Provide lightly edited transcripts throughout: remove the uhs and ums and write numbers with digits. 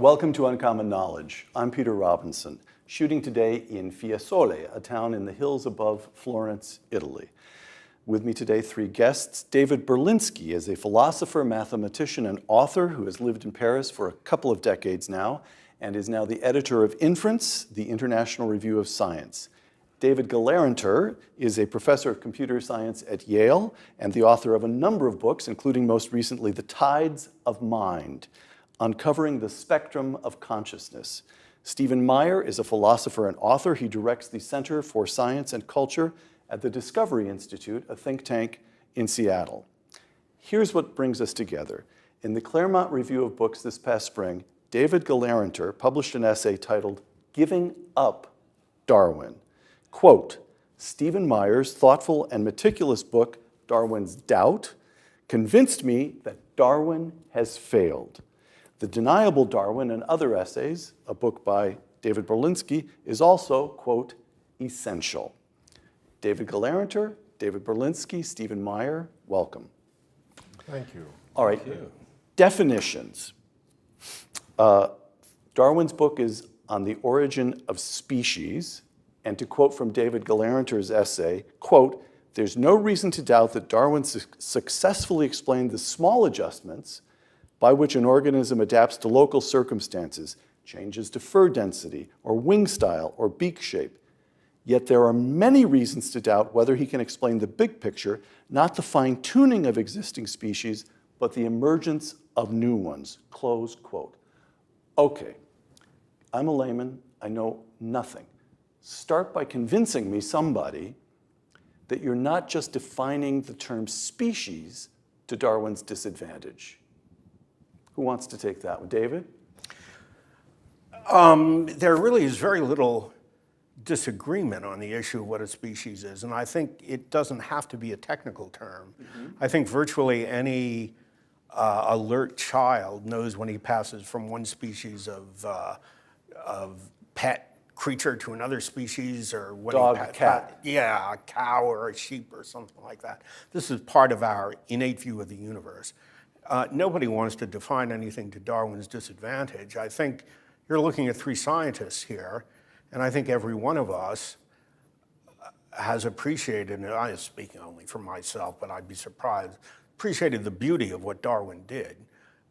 Welcome to Uncommon Knowledge. I'm Peter Robinson, shooting today in Fiesole, a town in the hills above Florence, Italy. With me today, three guests. David Berlinski is a philosopher, mathematician, and author who has lived in Paris for a couple of decades now and is now the editor of Inference, the International Review of Science. David Gelernter is a professor of computer science at Yale and the author of a number of books, including most recently The Tides of Mind, Uncovering the Spectrum of Consciousness. Stephen Meyer is a philosopher and author. He directs the Center for Science and Culture at the Discovery Institute, a think tank in Seattle. Here's what brings us together. In the Claremont Review of Books this past spring, David Gelernter published an essay titled Giving Up Darwin. Quote, Stephen Meyer's thoughtful and meticulous book, Darwin's Doubt, convinced me that Darwin has failed. The Deniable Darwin and Other Essays, a book by David Berlinski, is also, quote, essential. David Gelernter, David Berlinski, Stephen Meyer, welcome. Thank you. All right, definitions. Darwin's book is on the origin of species, and to quote from David Gelerner's essay, quote, there's no reason to doubt that Darwin successfully explained the small adjustments by which an organism adapts to local circumstances, changes to fur density, or wing style, or beak shape. Yet there are many reasons to doubt whether he can explain the big picture, not the fine-tuning of existing species, but the emergence of new ones, close quote. Okay, I'm a layman, I know nothing. Start by convincing me, somebody, that you're not just defining the term species to Darwin's disadvantage. Who wants to take that one? David? There really is very little disagreement on the issue of what a species is, and I think it doesn't have to be a technical term. I think virtually any alert child knows when he passes from one species of pet creature to another species, or what dog, cat. Yeah, a cow or a sheep or something like that. This is part of our innate view of the universe. Nobody wants to define anything to Darwin's disadvantage. I think you're looking at three scientists here, and I think every one of us has appreciated, and I am speaking only for myself, but I'd be surprised, appreciated the beauty of what Darwin did.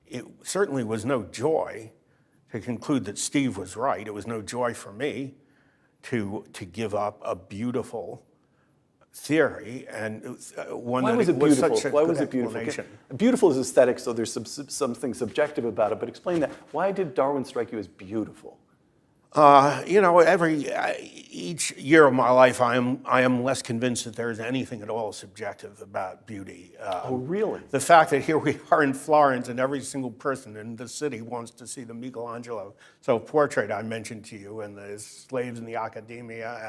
It certainly was no joy to conclude that Steve was right. It was no joy for me to give up a beautiful theory, and one Why that was it was beautiful? such a Why good was it beautiful? explanation. Beautiful is aesthetic, so there's something subjective about it, but explain that. Why did Darwin strike you as beautiful? Each year of my life, I am less convinced that there is anything at all subjective about beauty. Oh, really? The fact that here we are in Florence, and every single person in the city wants to see the Michelangelo self-portrait I mentioned to you, and the slaves in the Accademia,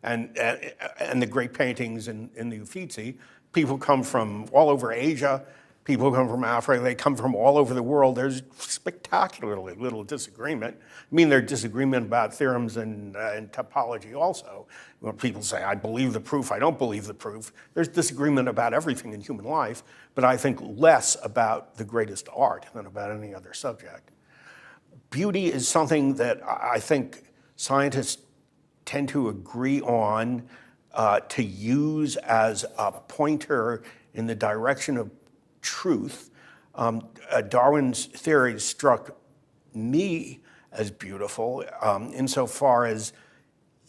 and the great paintings in the Uffizi. People come from all over Asia. People come from Africa, they come from all over the world. There's spectacularly little disagreement. I mean, there's disagreement about theorems and topology also. When people say, I believe the proof, I don't believe the proof. There's disagreement about everything in human life, but I think less about the greatest art than about any other subject. Beauty is something that I think scientists tend to agree on to use as a pointer in the direction of truth. Darwin's theory struck me as beautiful insofar as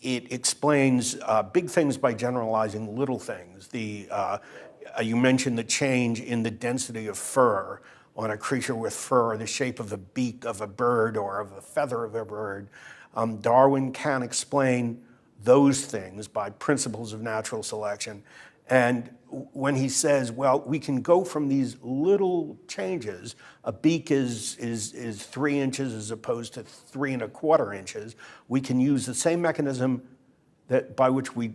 it explains big things by generalizing little things. You mentioned the change in the density of fur on a creature with fur, the shape of the beak of a bird or of the feather of a bird. Darwin can explain those things by principles of natural selection. And when he says, well, we can go from these little changes, a beak is 3 inches as opposed to 3 1/4 inches, we can use the same mechanism by which we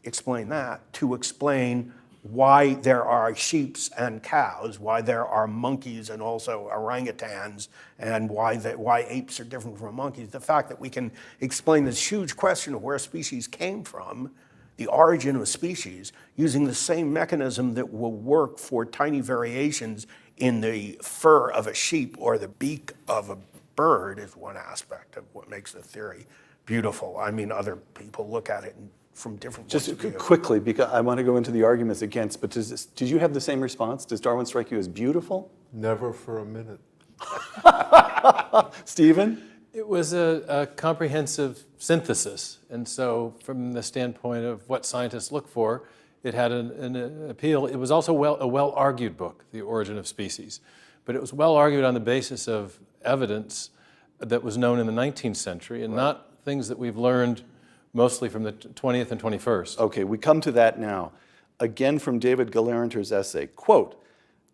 explain that to explain why there are sheep and cows, why there are monkeys and also orangutans, and why apes are different from monkeys. The fact that we can explain this huge question of where species came from, the origin of species, using the same mechanism that will work for tiny variations in the fur of a sheep or the beak of bird is one aspect of what makes the theory beautiful. I mean, other people look at it from different points of view. Just quickly, because I want to go into the arguments against, but did you have the same response? Does Darwin strike you as beautiful? Never for a minute. Stephen? It was a comprehensive synthesis, and so from the standpoint of what scientists look for, it had an appeal. It was also a well-argued book, The Origin of Species, but it was well-argued on the basis of evidence that was known in the 19th century and not things that we've learned mostly from the 20th and 21st. Okay, we come to that now. Again from David Galanter's essay, quote,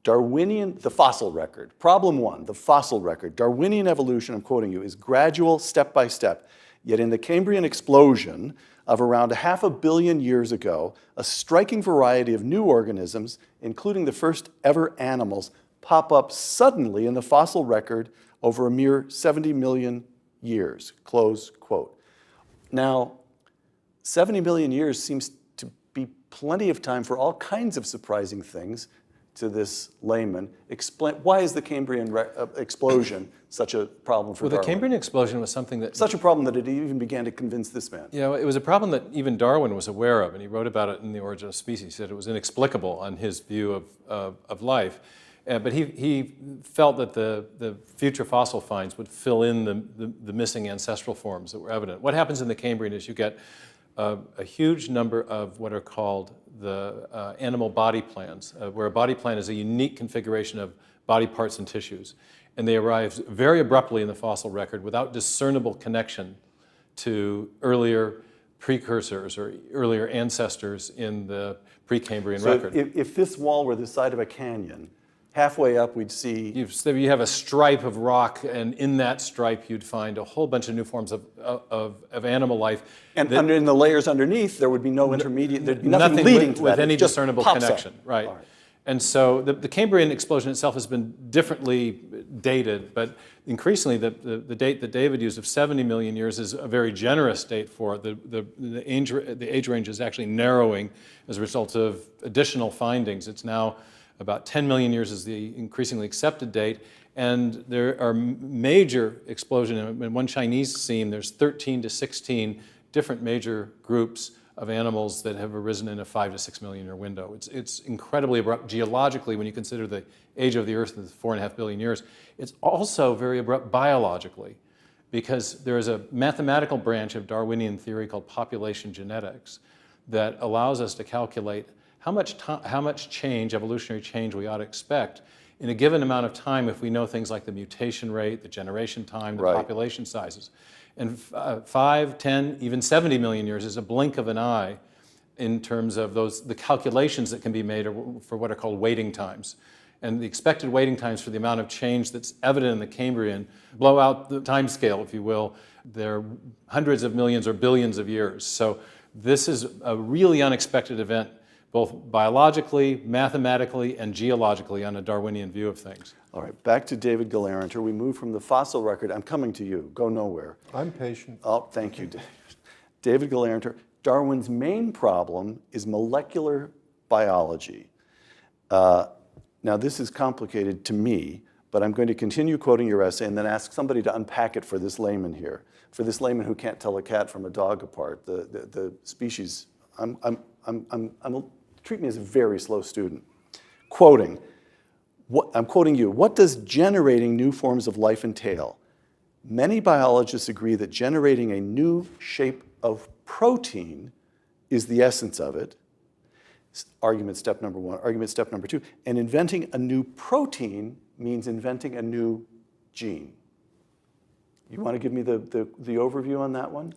Darwinian, the fossil record, problem one, the fossil record, Darwinian evolution, I'm quoting you, is gradual, step by step. Yet in the Cambrian explosion of around 500 million years ago, a striking variety of new organisms, including the first ever animals, pop up suddenly in the fossil record over a mere 70 million years, close quote. Now, 70 million years seems to be plenty of time for all kinds of surprising things to this layman. Explain, why is the Cambrian explosion such a problem for Darwin? The Cambrian explosion was something that... Such a problem that it even began to convince this man. You know, it was a problem that even Darwin was aware of, and he wrote about it in The Origin of Species. He said it was inexplicable on his view of life. But he felt that the future fossil finds would fill in the missing ancestral forms that were evident. What happens in the Cambrian is you get a huge number of what are called the animal body plans, where a body plan is a unique configuration of body parts and tissues. And they arrive very abruptly in the fossil record without discernible connection to earlier precursors or earlier ancestors in the Precambrian record. If this wall were the side of a canyon, halfway up we'd see... You have a stripe of rock, and in that stripe you'd find a whole bunch of new forms of animal life. And in the layers underneath, there would be no intermediate, there'd be nothing leading to that. With any It just discernible pops connection, up. right. All right. And so the Cambrian explosion itself has been differently dated, but increasingly the date that David used of 70 million years is a very generous date for it. The age range is actually narrowing as a result of additional findings. It's now about 10 million years is the increasingly accepted date, and there are major explosions. In one Chinese seam, there's 13 to 16 different major groups of animals that have arisen in a 5 to 6 million year window. It's incredibly abrupt geologically when you consider the age of the Earth is 4.5 billion years. It's also very abrupt biologically, because there is a mathematical branch of Darwinian theory called population genetics that allows us to calculate how much change, evolutionary change, we ought to expect in a given amount of time if we know things like the mutation rate, the generation time, the population sizes. And 5, 10, even 70 million years is a blink of an eye in terms of the calculations that can be made for what are called waiting times. And the expected waiting times for the amount of change that's evident in the Cambrian blow out the time scale, if you will. They're hundreds of millions or billions of years. So this is a really unexpected event, both biologically, mathematically, and geologically on a Darwinian view of things. All right, back to David Galanter. We move from the fossil record. I'm coming to you. Go nowhere. I'm patient. Oh, thank you, David. David Galanter. Darwin's main problem is molecular biology. Now, this is complicated to me, but I'm going to continue quoting your essay and then ask somebody to unpack it for this layman here, for this layman who can't tell a cat from a dog apart. The species. Treat me as a very slow student. Quoting. I'm quoting you. What does generating new forms of life entail? Many biologists agree that generating a new shape of protein is the essence of it. Argument step number one. Argument step number two. And inventing a new protein means inventing a new gene. You want to give me the overview on that one?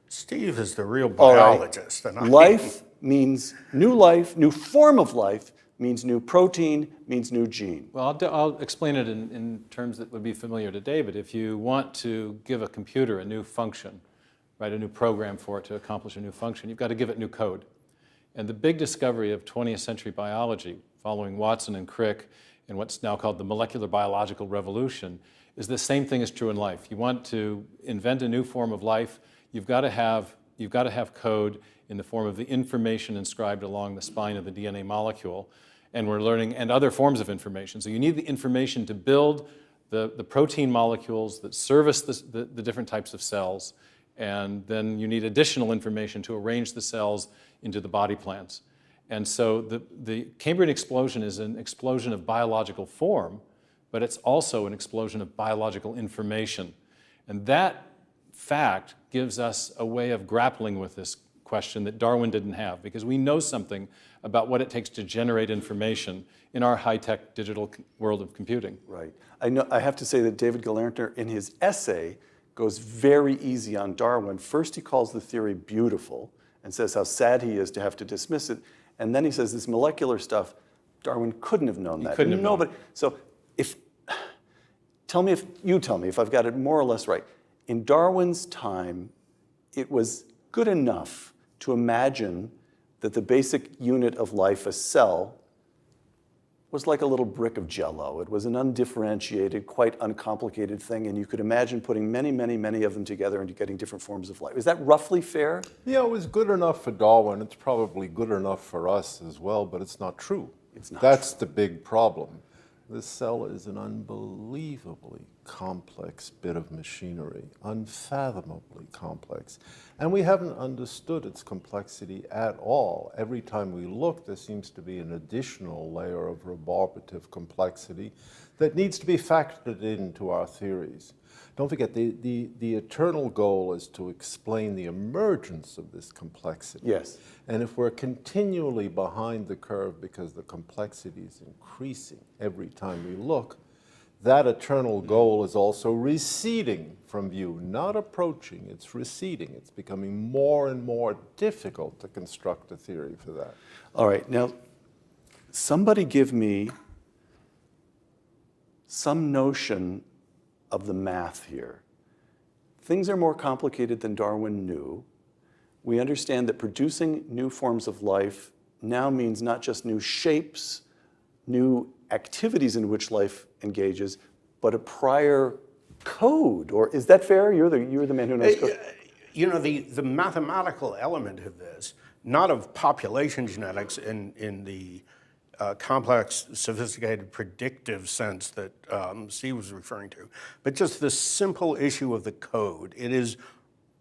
Steve is the real biologist. All right. Life means new life, new form of life means new protein, means new gene. Well, I'll explain it in terms that would be familiar to David. If you want to give a computer a new function, write a new program for it to accomplish a new function, you've got to give it new code. And the big discovery of 20th century biology, following Watson and Crick and what's now called the molecular biological revolution, is the same thing is true in life. You want to invent a new form of life, you've got to have code in the form of the information inscribed along the spine of the DNA molecule, and we're learning, and other forms of information. So you need the information to build the protein molecules that service the different types of cells, and then you need additional information to arrange the cells into the body plans. And so the Cambrian explosion is an explosion of biological form, but it's also an explosion of biological information. And that fact gives us a way of grappling with this question that Darwin didn't have, because we know something about what it takes to generate information in our high-tech digital world of computing. Right. I have to say that David Galerntner, in his essay, goes very easy on Darwin. First, he calls the theory beautiful and says how sad he is to have to dismiss it. And then he says this molecular stuff, Darwin couldn't have known that. Couldn't have known. Nobody. So tell me if I've got it more or less right. In Darwin's time, it was good enough to imagine that the basic unit of life, a cell, was like a little brick of Jell-O. It was an undifferentiated, quite uncomplicated thing, and you could imagine putting many, many, many of them together and getting different forms of life. Is that roughly fair? Yeah, it was good enough for Darwin. It's probably good enough for us as well, but it's not true. It's not That's the big problem. This cell is an unbelievably complex bit of machinery, unfathomably complex. And we haven't understood its complexity at all. Every time we look, there seems to be an additional layer of rebarbative complexity that needs to be factored into our theories. Don't forget, the eternal goal is to explain the emergence of this complexity. Yes. And if we're continually behind the curve because the complexity is increasing every time we look, that eternal goal is also receding from view, not approaching, it's receding. It's becoming more and more difficult to construct a theory for that. All right, now, somebody give me some notion of the math here. Things are more complicated than Darwin knew. We understand that producing new forms of life now means not just new shapes, new activities in which life engages, but a prior code. Or is that fair? You're the man who knows code. You know, the mathematical element of this, not of population genetics in the complex, sophisticated, predictive sense that Steve was referring to, but just the simple issue of the code. It is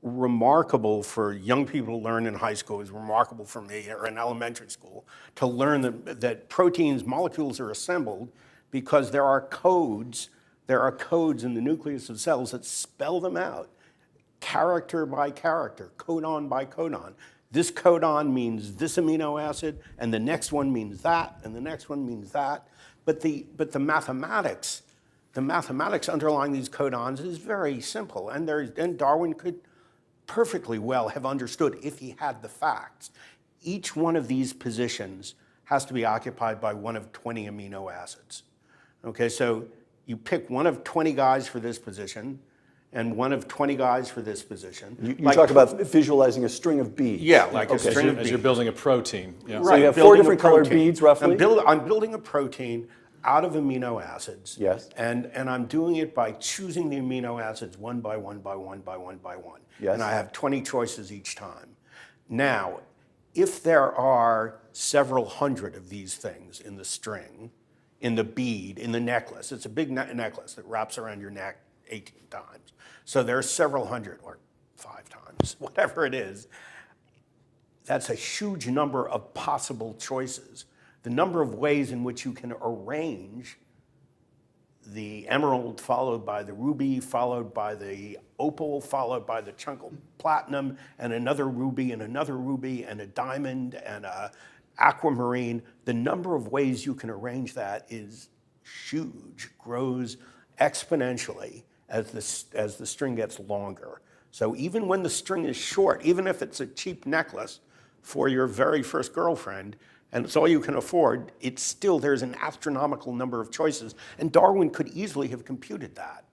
remarkable for young people to learn in high school, it's remarkable for me or in elementary school, to learn that proteins, molecules are assembled because there are codes in the nucleus of cells that spell them out, character by character, codon by codon. This codon means this amino acid, and the next one means that, and the next one means that. But the mathematics underlying these codons is very simple, and Darwin could perfectly well have understood if he had the facts. Each one of these positions has to be occupied by one of 20 amino acids. Okay, so you pick one of 20 guys for this position, and one of 20 guys for this position. You talk about visualizing a string of beads. Yeah, like a string of beads. As you're building a protein. Yeah. Right, So you have building four a different colored protein. beads, roughly? I'm building a protein out of amino acids. Yes. And I'm doing it by choosing the amino acids one by one by one by one by one. Yes. And I have 20 choices each time. Now, if there are several hundred of these things in the string, in the bead, in the necklace, it's a big necklace that wraps around your neck 18 times. So there are several hundred, or 5 times, whatever it is. That's a huge number of possible choices. The number of ways in which you can arrange the emerald followed by the ruby, followed by the opal, followed by the chunk of platinum, and another ruby, and a diamond, and a aquamarine. The number of ways you can arrange that is huge, grows exponentially as the string gets longer. So even when the string is short, even if it's a cheap necklace for your very first girlfriend, and it's all you can afford, it's still, there's an astronomical number of choices. And Darwin could easily have computed that.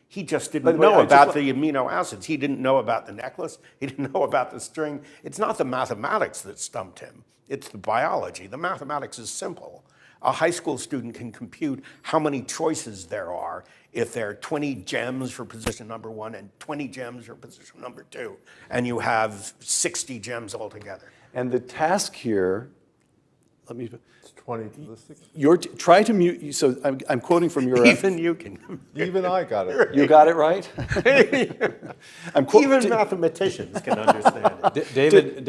He just didn't know about the amino acids. He didn't know about the necklace. He didn't know about the string. It's not the mathematics that stumped him. It's the biology. The mathematics is simple. A high school student can compute how many choices there are if there are 20 gems for position number 1 and 20 gems for position number 2, and you have 60 gems altogether. And the task here, let me. It's 20 to the 60. Try to mute. So I'm quoting from your. Even you can. Even I got it. You got it right. Even mathematicians can understand it. David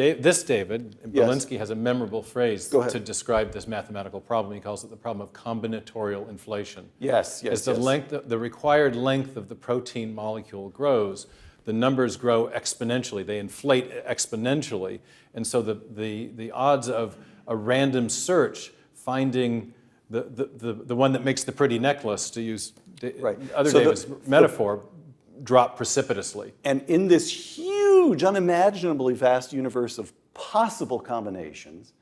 Yes. Berlinski has a memorable phrase Go ahead. to describe this mathematical problem. He calls it the problem of combinatorial inflation. Yes, As the required length of the protein molecule grows, the numbers grow exponentially. They inflate exponentially, and so the odds of a random search finding the one that makes the pretty necklace, to use David's metaphor, drop precipitously. And in this huge, unimaginably vast universe of possible combinations,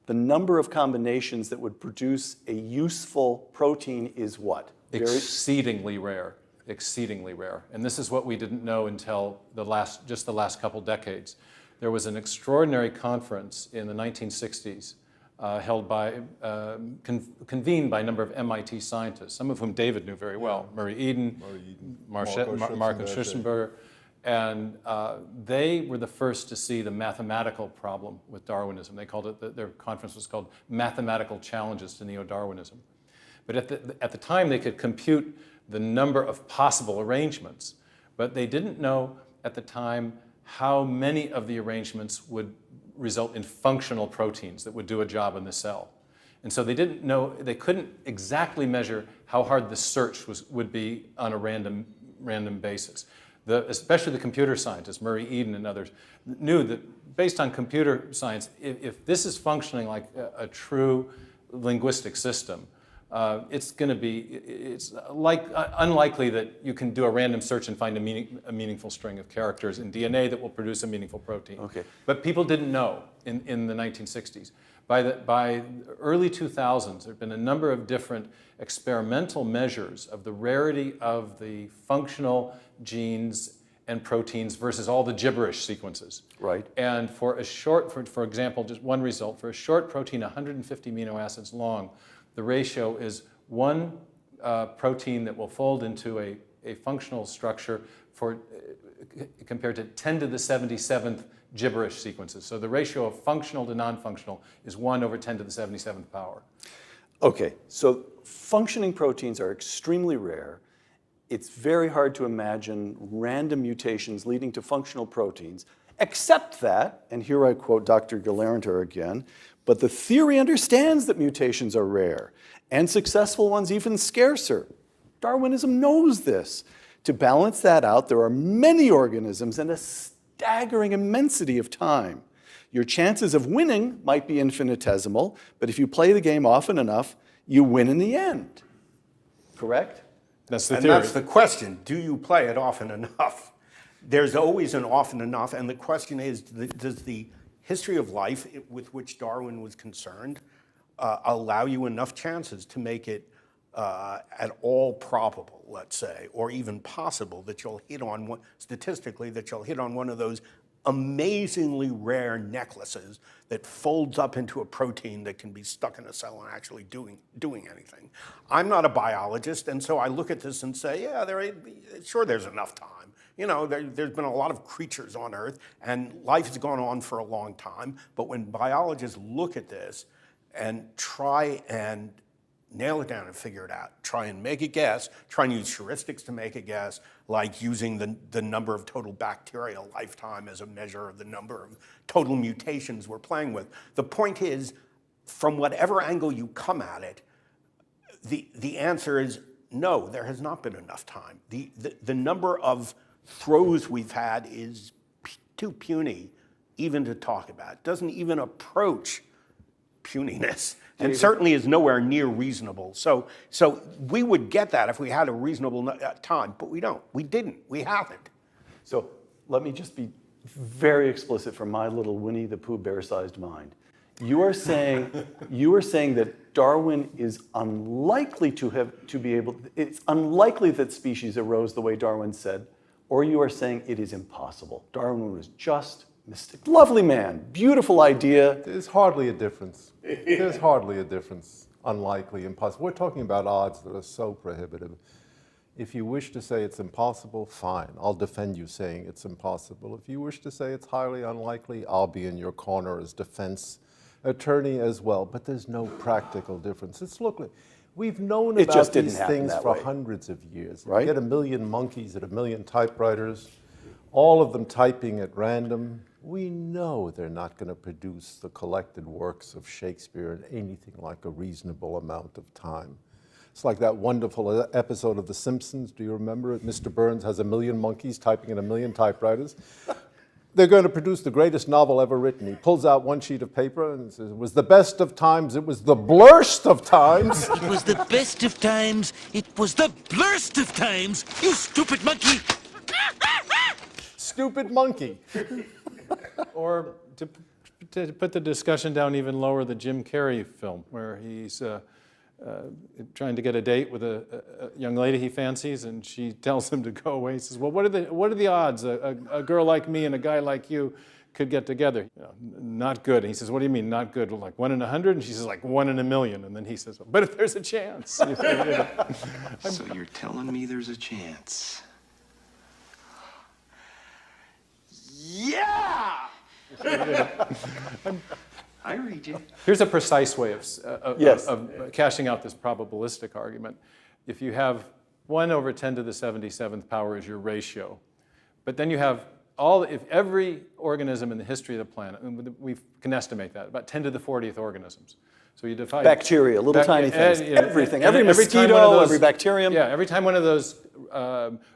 the number of combinations that would produce a useful protein is what? Exceedingly rare. Exceedingly rare. And this is what we didn't know until the last couple decades. There was an extraordinary conference in the 1960s held by, convened by a number of MIT scientists, some of whom David knew very well, Murray Eden, Marco Schutzenberger, and they were the first to see the mathematical problem with Darwinism. They called it, their conference was called Mathematical Challenges to Neo-Darwinism. But at the time, they could compute the number of possible arrangements, but they didn't know at the time how many of the arrangements would result in functional proteins that would do a job in the cell. And so they didn't know, they couldn't exactly measure how hard the search would be on a random basis. Especially the computer scientists, Murray Eden and others, knew that based on computer science, if this is functioning like a true linguistic system, it's unlikely that you can do a random search and find a meaningful string of characters in DNA that will produce a meaningful protein. Okay. But people didn't know in the 1960s. By early 2000s, there have been a number of different experimental measures of the rarity of the functional genes and proteins versus all the gibberish sequences. Right. And for example, just one result, for a short protein 150 amino acids long, the ratio is one protein that will fold into a functional structure compared to 10 to the 77th gibberish sequences. So the ratio of functional to non-functional is 1 over 10 to the 77th power. Okay, so functioning proteins are extremely rare. It's very hard to imagine random mutations leading to functional proteins, except that, and here I quote Dr. Galanter again, but the theory understands that mutations are rare, and successful ones even scarcer. Darwinism knows this. To balance that out, there are many organisms and a staggering immensity of time. Your chances of winning might be infinitesimal, but if you play the game often enough, you win in the end. Correct? That's the And theory. that's the question. Do you play it often enough? There's always an often enough, and the question is, does the history of life with which Darwin was concerned allow you enough chances to make it at all probable, let's say, or even possible that you'll hit on one, statistically, that you'll hit on one of those amazingly rare necklaces that folds up into a protein that can be stuck in a cell and actually doing anything. I'm not a biologist, and so I look at this and say, yeah, sure, there's enough time. You know, there's been a lot of creatures on Earth, and life has gone on for a long time, but when biologists look at this and try and nail it down and figure it out, try and make a guess, try and use heuristics to make a guess, like using the number of total bacterial lifetime as a measure of the number of total mutations we're playing with. The point is, from whatever angle you come at it, the answer is no, there has not been enough time. The number of throws we've had is too puny even to talk about. It doesn't even approach puniness, and certainly is nowhere near reasonable. So we would get that if we had a reasonable time, but we don't. We didn't. We haven't. So let me just be very explicit from my little Winnie the Pooh bear-sized mind. You are saying that Darwin is unlikely it's unlikely that species arose the way Darwin said, or you are saying it is impossible. Darwin was just mystic. Lovely man, beautiful idea. There's hardly a difference. There's hardly a difference. Unlikely, impossible. We're talking about odds that are so prohibitive. If you wish to say it's impossible, fine. I'll defend you saying it's impossible. If you wish to say it's highly unlikely, I'll be in your corner as defense attorney as well, but there's no practical difference. We've known It about just didn't these happen things that for way. hundreds of years. Right. You get 1 million monkeys at 1 million typewriters, all of them typing at random. We know they're not going to produce the collected works of Shakespeare in anything like a reasonable amount of time. It's like that wonderful episode of The Simpsons. Do you remember it? Mr. Burns has 1 million monkeys typing at 1 million typewriters. They're going to produce the greatest novel ever written. He pulls out one sheet of paper and says, it was the best of times, it was the blurst of times. It was the best of times. It was the blurst of times. You stupid monkey. Stupid monkey. Or to put the discussion down even lower, the Jim Carrey film, where he's trying to get a date with a young lady he fancies, and she tells him to go away. He says, well, what are the odds a girl like me and a guy like you could get together? You know, not good. And he says, what do you mean, not good? Well, like 1 in 100? And she says, like 1 in 1,000,000. And then he says, but if there's a chance. So you're telling me there's a chance? Yeah! I read you. Here's a precise way Yes. of cashing out this probabilistic argument. If you have 1 over 10 to the 77th power is your ratio, but then you have if every organism in the history of the planet, and we can estimate that, about 10 to the 40th organisms. So you divide Bacteria, little tiny things, everything, every time one mosquito, of those- every bacterium. Yeah, every time one of those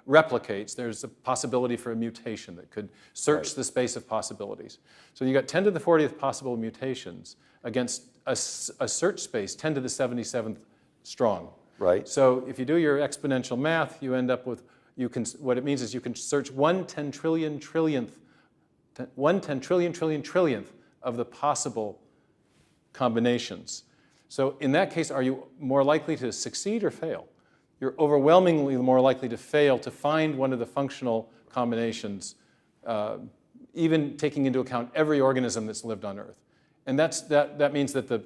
replicates, there's a possibility for a mutation that could search the space of possibilities. So you got 10 to the 40th possible mutations against a search space 10 to the 77th strong. Right. So if you do your exponential math, you end up with, what it means is you can search 1 10 trillion trillionth of the possible combinations. So in that case, are you more likely to succeed or fail? You're overwhelmingly more likely to fail to find one of the functional combinations, even taking into account every organism that's lived on Earth. And that means that the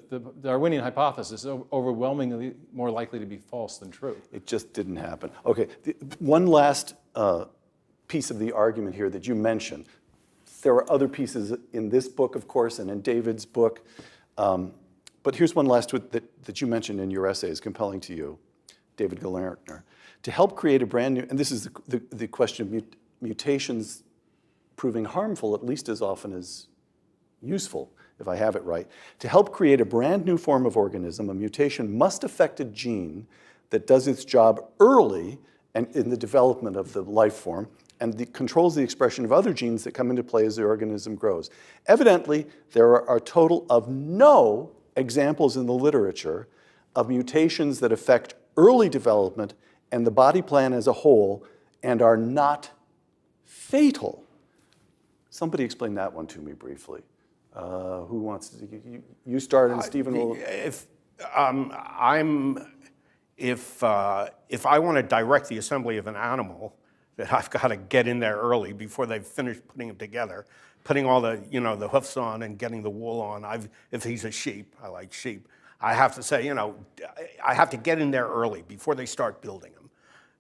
Darwinian hypothesis is overwhelmingly more likely to be false than true. It just didn't happen. Okay, one last piece of the argument here that you mentioned. There are other pieces in this book, of course, and in David's book. But here's one last that you mentioned in your essay is compelling to you, David Galertner. To help create a brand new, and this is the question of mutations proving harmful at least as often as useful, if I have it right. To help create a brand new form of organism, a mutation must affect a gene that does its job early and in the development of the life form and controls the expression of other genes that come into play as the organism grows. Evidently, there are a total of no examples in the literature of mutations that affect early development and the body plan as a whole and are not fatal. Somebody explain that one to me briefly. Who wants to? You start, and Stephen will. If I want to direct the assembly of an animal, that I've got to get in there early before they've finished putting them together, putting all the the hoofs on and getting the wool on. If he's a sheep, I like sheep. I have to say, I have to get in there early before they start building them,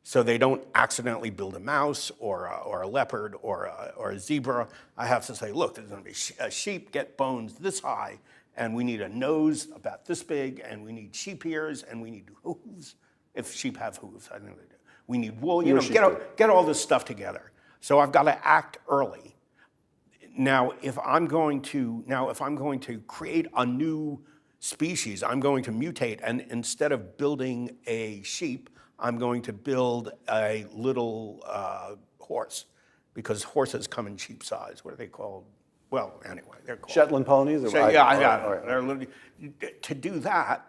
so they don't accidentally build a mouse or a leopard or a zebra. I have to say, look, there's going to be a sheep get bones this high, and we need a nose about this big, and we need sheep ears, and we need hooves. If sheep have hooves, I think they do. We need wool. Get all this stuff together. So I've got to act early. Now, if I'm going to create a new species, I'm going to mutate, and instead of building a sheep, I'm going to build a little horse, because horses come in sheep size. What are they called? Well, anyway, they're called Shetland ponies? Or To do that,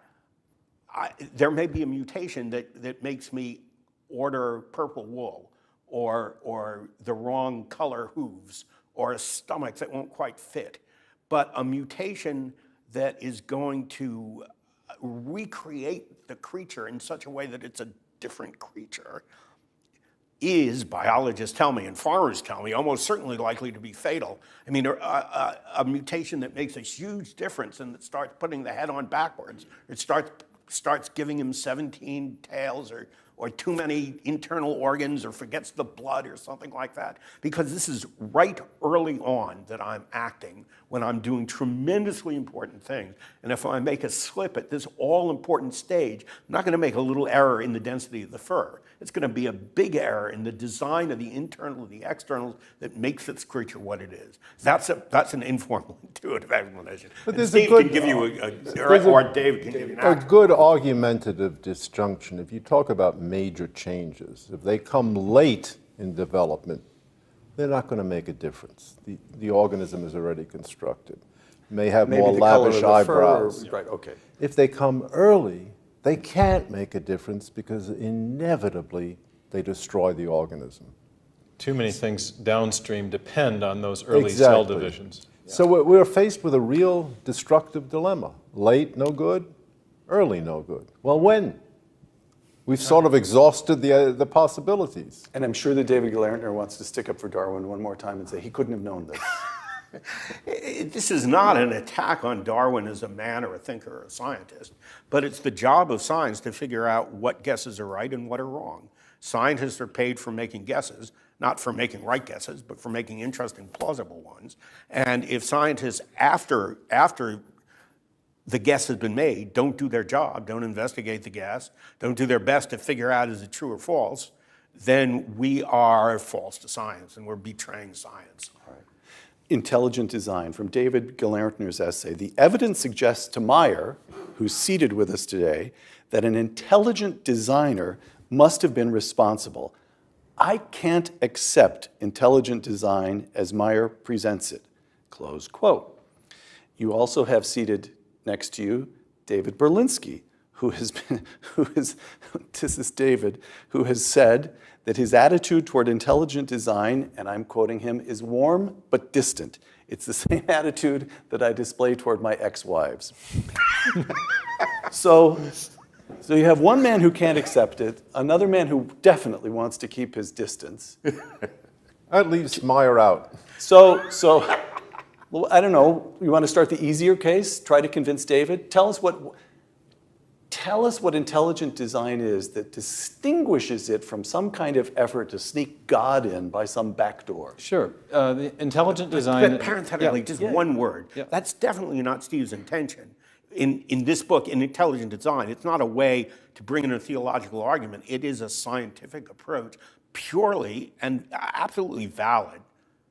there may be a mutation that makes me order purple wool, or the wrong color hooves, or a stomach that won't quite fit. But a mutation that is going to recreate the creature in such a way that it's a different creature is, biologists tell me and farmers tell me, almost certainly likely to be fatal. I mean, a mutation that makes a huge difference and that starts putting the head on backwards, it starts giving him 17 tails or too many internal organs or forgets the blood or something like that. Because this is right early on that I'm acting when I'm doing tremendously important things. And if I make a slip at this all-important stage, I'm not going to make a little error in the density of the fur. It's going to be a big error in the design of the internal and the externals that makes this creature what it is. That's an informal, intuitive explanation. But And there's Steve a good, can give you or David can give you an a good argumentative disjunction. If you talk about major changes, if they come late in development, they're not going to make a difference. The organism is already constructed. May have Maybe more the color lavish of the fur, eyebrows. right, okay. If they come early, they can't make a difference because inevitably they destroy the organism. Too many things downstream depend on those early cell divisions. So we're faced with a real destructive dilemma. Late, no good. Early, no good. Well, when? We've sort of exhausted the possibilities. And I'm sure that David Glartner wants to stick up for Darwin one more time and say he couldn't have known this. This is not an attack on Darwin as a man or a thinker or a scientist, but it's the job of science to figure out what guesses are right and what are wrong. Scientists are paid for making guesses, not for making right guesses, but for making interesting, plausible ones. And if scientists, after the guess has been made, don't do their job, don't investigate the guess, don't do their best to figure out is it true or false, then we are false to science and we're betraying science. All right. Intelligent design, from David Glartner's essay. The evidence suggests to Meyer, who's seated with us today, that an intelligent designer must have been responsible. I can't accept intelligent design as Meyer presents it. Close quote. You also have seated next to you David Berlinski, this is David, who has said that his attitude toward intelligent design, and I'm quoting him, is warm but distant. It's the same attitude that I display toward my ex-wives. So you have one man who can't accept it, another man who definitely wants to keep his distance. At least Meyer out. So, well, I don't know, you want to start the easier case? Try to convince David? Tell us what intelligent design is that distinguishes it from some kind of effort to sneak God in by some back door. Sure. The intelligent design... But parenthetically, just one word. Yeah. That's definitely not Steve's intention. In this book, in Intelligent Design, it's not a way to bring in a theological argument. It is a scientific approach, purely and absolutely valid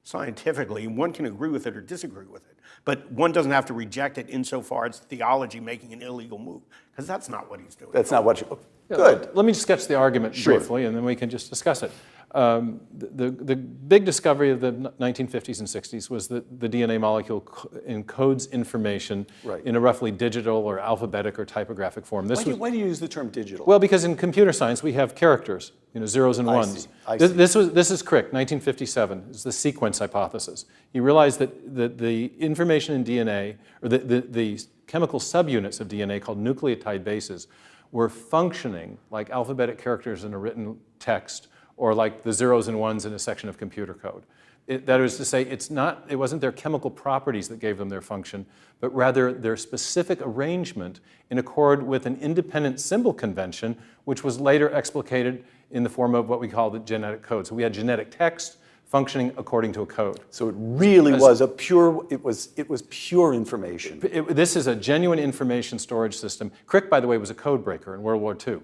scientifically. One can agree with it or disagree with it, but one doesn't have to reject it insofar as theology making an illegal move, because that's not what he's doing. That's not what you... Good. Let me just sketch the argument briefly, and then we can just discuss it. The big discovery of the 1950s and 60s was that the DNA molecule encodes information in a roughly digital or alphabetic or typographic form. Why do you use the term digital? Well, because in computer science we have characters, zeros and ones. I see. This is Crick, 1957. It's the sequence hypothesis. He realized that the information in DNA, or the chemical subunits of DNA called nucleotide bases, were functioning like alphabetic characters in a written text, or like the zeros and ones in a section of computer code. That is to say, it wasn't their chemical properties that gave them their function, but rather their specific arrangement in accord with an independent symbol convention, which was later explicated in the form of what we call the genetic code. So we had genetic text functioning according to a code. So it really was it was pure information. This is a genuine information storage system. Crick, by the way, was a code breaker in World War II.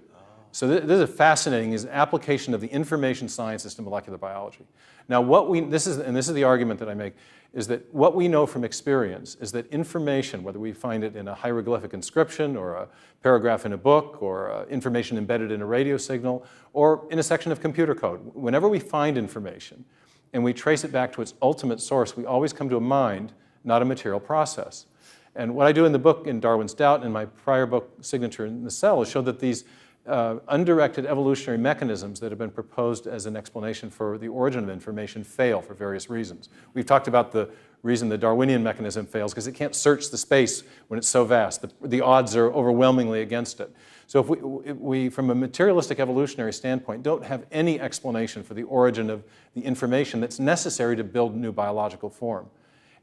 So this is fascinating, is an application of the information sciences to molecular biology. Now, this is the argument that I make, is that what we know from experience is that information, whether we find it in a hieroglyphic inscription or a paragraph in a book or information embedded in a radio signal or in a section of computer code, whenever we find information and we trace it back to its ultimate source, we always come to a mind, not a material process. And what I do in the book, in Darwin's Doubt, and in my prior book, Signature in the Cell, is show that these undirected evolutionary mechanisms that have been proposed as an explanation for the origin of information fail for various reasons. We've talked about the reason the Darwinian mechanism fails, because it can't search the space when it's so vast. The odds are overwhelmingly against it. So if we, from a materialistic evolutionary standpoint, don't have any explanation for the origin of the information that's necessary to build new biological form.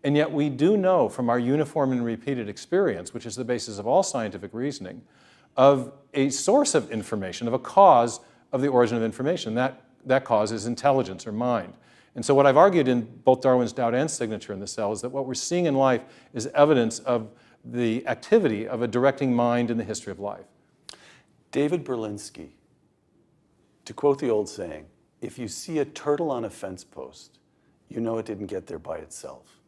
And yet we do know from our uniform and repeated experience, which is the basis of all scientific reasoning, of a source of information, of a cause of the origin of information. That causes intelligence or mind. And so what I've argued in both Darwin's doubt and signature in the cell is that what we're seeing in life is evidence of the activity of a directing mind in the history of life. David Berlinski, to quote the old saying, if you see a turtle on a fence post, you know it didn't get there by itself.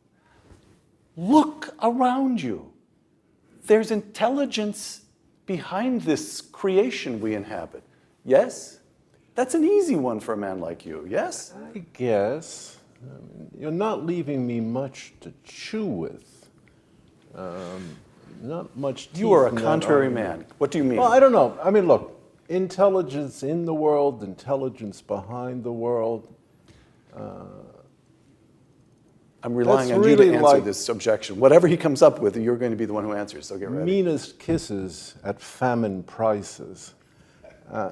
Look around you. There's intelligence behind this creation we inhabit. Yes? That's an easy one for a man like you, yes? I guess. You're not leaving me much to chew with. Not much teeth You are a in that contrary argument. man. What do you mean? Well, I don't know. I mean, look, intelligence in the world, intelligence behind the world. I'm relying That's on you to really answer like- this objection. Whatever he comes up with, you're going to be the one who answers, so get ready. Meanest kisses at famine prices.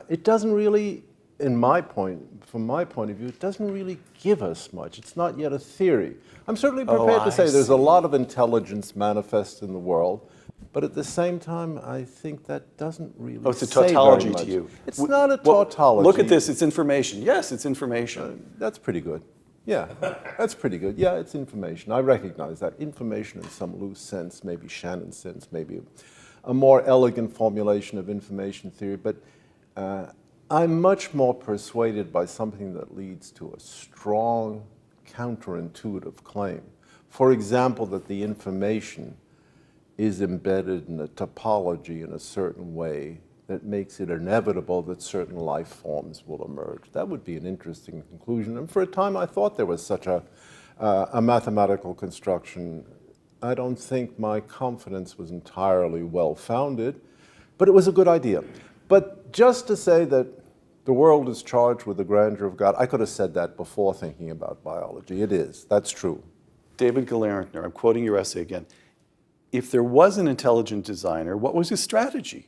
It doesn't really, from my point of view, it doesn't really give us much. It's not yet a theory. I'm certainly prepared I to say there's a see. lot of intelligence manifest in the world, but at the same time, I think that doesn't really Oh, it's a say very tautology much. to you. It's not a Well, tautology. look at this, it's information. Yes, it's information. That's pretty good. Yeah, that's pretty good. Yeah, it's information. I recognize that. Information in some loose sense, maybe Shannon's sense, maybe a more elegant formulation of information theory, but I'm much more persuaded by something that leads to a strong counterintuitive claim. For example, that the information is embedded in a topology in a certain way that makes it inevitable that certain life forms will emerge. That would be an interesting conclusion. And for a time, I thought there was such a mathematical construction. I don't think my confidence was entirely well-founded, but it was a good idea. But just to say that the world is charged with the grandeur of God, I could have said that before thinking about biology. It is. That's true. David Galerntner, I'm quoting your essay again. If there was an intelligent designer, what was his strategy?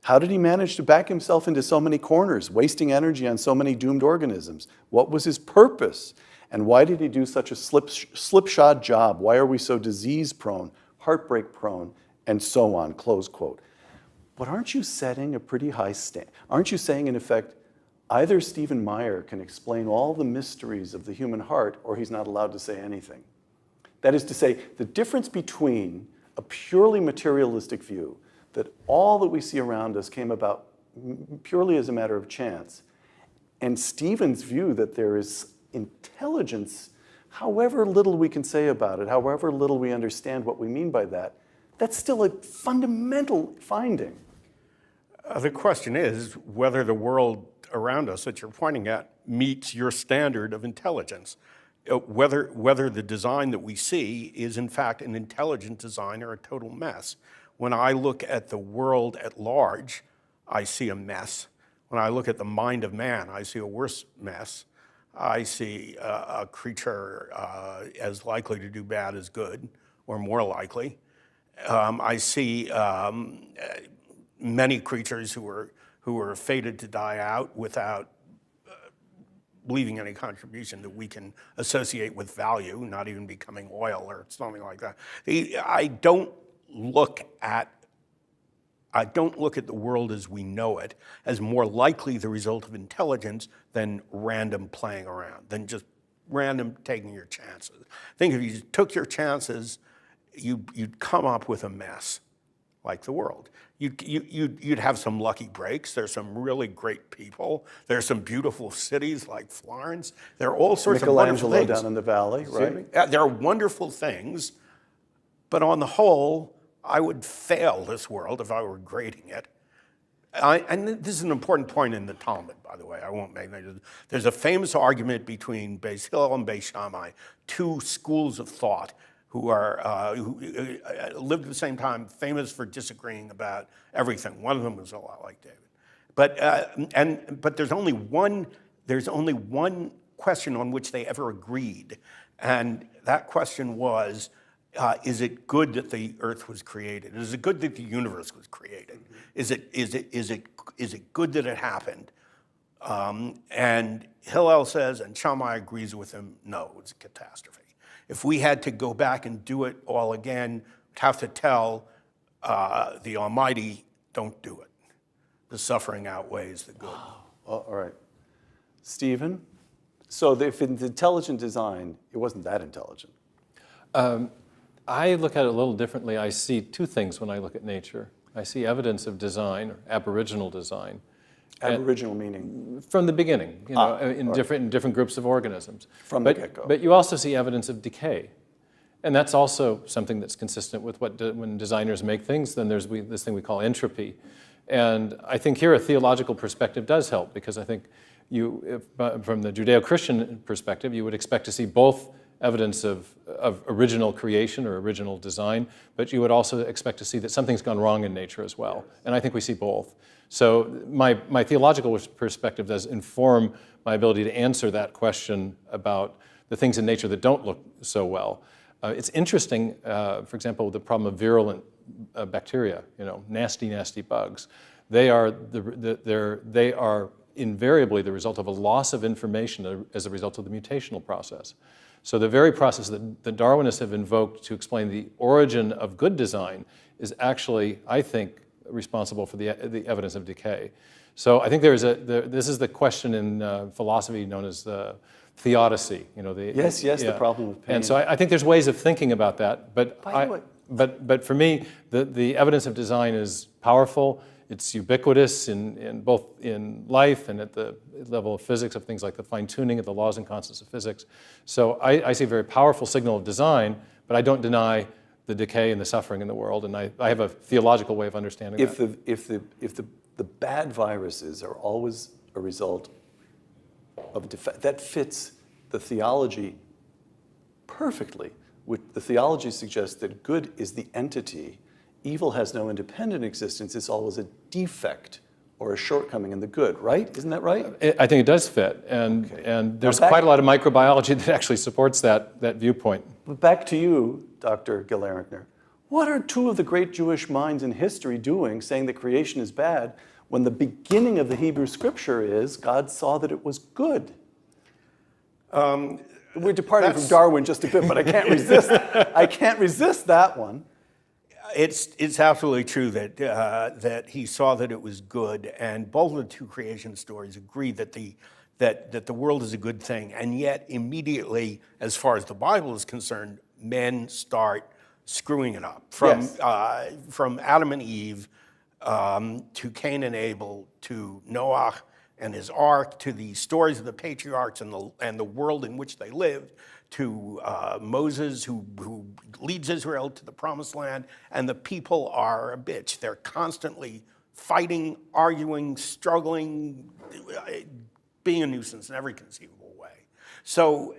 How did he manage to back himself into so many corners, wasting energy on so many doomed organisms? What was his purpose? And why did he do such a slipshod job? Why are we so disease-prone, heartbreak-prone, and so on, close quote. But aren't you setting a pretty high standard? Aren't you saying, in effect, either Stephen Meyer can explain all the mysteries of the human heart, or he's not allowed to say anything? That is to say, the difference between a purely materialistic view, that all that we see around us came about purely as a matter of chance, and Stephen's view that there is intelligence, however little we can say about it, however little we understand what we mean by that, that's still a fundamental finding. The question is whether the world around us that you're pointing at meets your standard of intelligence. Whether the design that we see is in fact an intelligent design or a total mess. When I look at the world at large, I see a mess. When I look at the mind of man, I see a worse mess. I see a creature as likely to do bad as good, or more likely. I see many creatures who are fated to die out without leaving any contribution that we can associate with value, not even becoming oil or something like that. I don't look at the world as we know it as more likely the result of intelligence than random playing around, than just random taking your chances. I think if you took your chances, you'd come up with a mess like the world. You'd have some lucky breaks. There's some really great people. There's some beautiful cities like Florence. There are all sorts of wonderful things. Michelangelo down in the valley, right? There are wonderful things, but on the whole, I would fail this world if I were grading it. And this is an important point in the Talmud, by the way. I won't make that. There's a famous argument between Beis Hillel and Beis Shammai, two schools of thought who lived at the same time, famous for disagreeing about everything. One of them was a lot like David. But there's only one question on which they ever agreed, and that question was, is it good that the earth was created? Is it good that the universe was created? Is it good that it happened? And Hillel says, and Shammai agrees with him, no, it's a catastrophe. If we had to go back and do it all again, we'd have to tell the Almighty, don't do it. The suffering outweighs the good. All right. Stephen? So if it's intelligent design, it wasn't that intelligent. I look at it a little differently. I see two things when I look at nature. I see evidence of design, or aboriginal design. Aboriginal meaning? From the beginning, in different groups of organisms. From the get-go. But you also see evidence of decay. And that's also something that's consistent with when designers make things, then there's this thing we call entropy. And I think here a theological perspective does help, because I think from the Judeo-Christian perspective, you would expect to see both evidence of original creation or original design, but you would also expect to see that something's gone wrong in nature as well. And I think we see both. So my theological perspective does inform my ability to answer that question about the things in nature that don't look so well. It's interesting, for example, the problem of virulent bacteria, nasty bugs. They are invariably the result of a loss of information as a result of the mutational process. So the very process that the Darwinists have invoked to explain the origin of good design is actually, I think, responsible for the evidence of decay. So I think this is the question in philosophy known as the theodicy. Yes, the problem of pain. And so I think there's ways of thinking about that. But for me, the evidence of design is powerful. It's ubiquitous in both in life and at the level of physics, of things like the fine-tuning of the laws and constants of physics. So I see a very powerful signal of design, but I don't deny the decay and the suffering in the world, and I have a theological way of understanding that. If the bad viruses are always a result of a defect, that fits the theology perfectly. The theology suggests that good is the entity. Evil has no independent existence. It's always a defect or a shortcoming in the good, right? Isn't that right? I think it does fit, and there's quite a lot of microbiology that actually supports that viewpoint. But back to you, Dr. Gillerinkner. What are two of the great Jewish minds in history doing, saying that creation is bad, when the beginning of the Hebrew Scripture is God saw that it was good? We're departing from Darwin just a bit, but I can't resist. I can't resist that one. It's absolutely true that he saw that it was good, and both of the two creation stories agree that the world is a good thing, and yet immediately, as far as the Bible is concerned, men start screwing it up. From Adam and Eve to Cain and Abel to Noah and his ark to the stories of the patriarchs and the world in which they lived, to Moses, who leads Israel to the promised land, and the people are a bitch. They're constantly fighting, arguing, struggling, being a nuisance in every conceivable way. So